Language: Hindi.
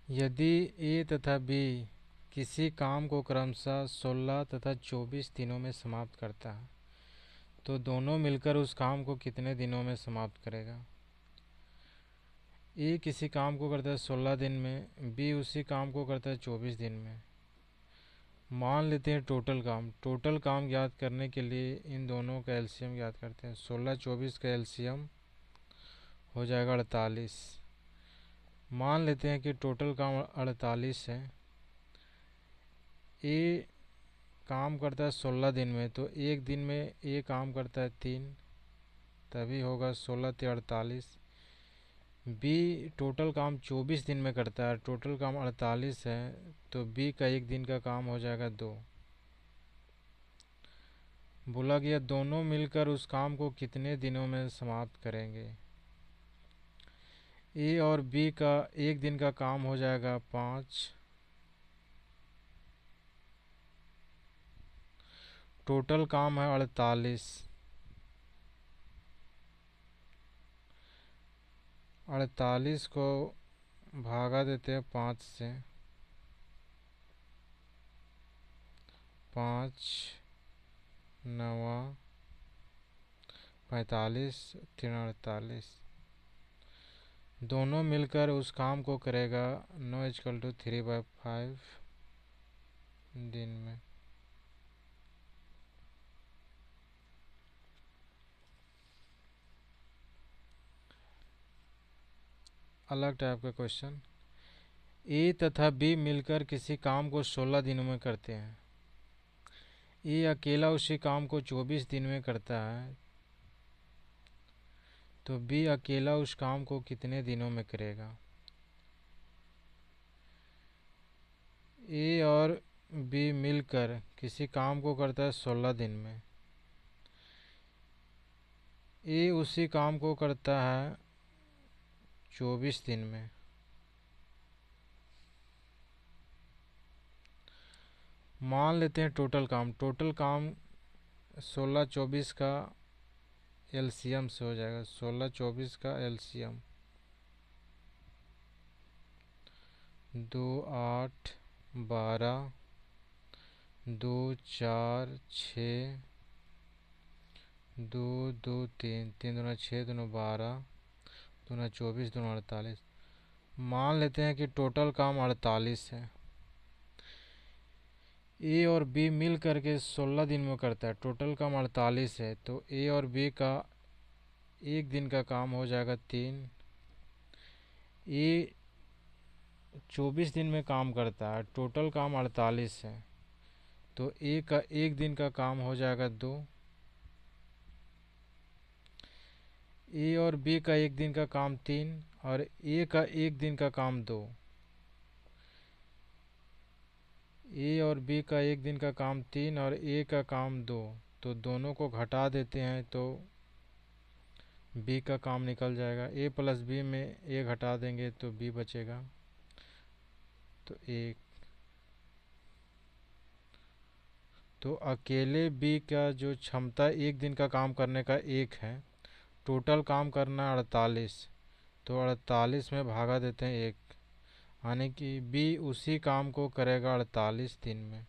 यदि ए तथा बी किसी काम को क्रमशः 16 तथा 24 दिनों में समाप्त करता है तो दोनों मिलकर उस काम को कितने दिनों में समाप्त करेगा। ए किसी काम को करता है 16 दिन में, बी उसी काम को करता है 24 दिन में। मान लेते हैं टोटल काम ज्ञात करने के लिए इन दोनों का एलसीएम ज्ञात करते हैं। 16-24 का एलसीएम हो जाएगा 48। मान लेते हैं कि टोटल काम 48 है। ए काम करता है 16 दिन में, तो एक दिन में ए काम करता है 3, तभी होगा 16×3 = 48। बी टोटल काम 24 दिन में करता है, टोटल काम 48 है, तो बी का एक दिन का काम हो जाएगा 2। बोला गया दोनों मिलकर उस काम को कितने दिनों में समाप्त करेंगे। ए और बी का एक दिन का काम हो जाएगा 5। टोटल काम है 48। 48 को भागा देते हैं 5 से। 5 9 45 3 48। दोनों मिलकर उस काम को करेगा 9 = 3/5 दिन में। अलग टाइप का क्वेश्चन। ए तथा बी मिलकर किसी काम को 16 दिनों में करते हैं। ए अकेला उसी काम को 24 दिन में करता है, तो बी अकेला उस काम को कितने दिनों में करेगा। ए और बी मिलकर किसी काम को करता है 16 दिन में। ए उसी काम को करता है 24 दिन में। मान लेते हैं टोटल काम 16-24 का एलसीएम से हो जाएगा। 16-24 का एलसीएम 2 8 12 2 4 6 2 2 3 3 दूना 6 दूना 12 दूना 24 दूना 48। मान लेते हैं कि टोटल काम 48 है। ए और बी मिल करके 16 दिन में करता है, टोटल काम 48 है, तो ए और बी का एक दिन का काम हो जाएगा 3। ए 24 दिन में काम करता है, टोटल काम 48 है, तो ए का एक दिन का काम हो जाएगा 2। ए और बी का एक दिन का काम 3 और ए का एक दिन का काम 2। ए और बी का एक दिन का काम 3 और ए का काम 2, तो दोनों को घटा देते हैं तो बी का काम निकल जाएगा। ए प्लस बी में ए घटा देंगे तो बी बचेगा, तो एक। तो अकेले बी का जो क्षमता एक दिन का काम करने का 1 है, टोटल काम करना 48, तो 48 में भागा देते हैं 1, यानी कि बी उसी काम को करेगा 48 दिन में।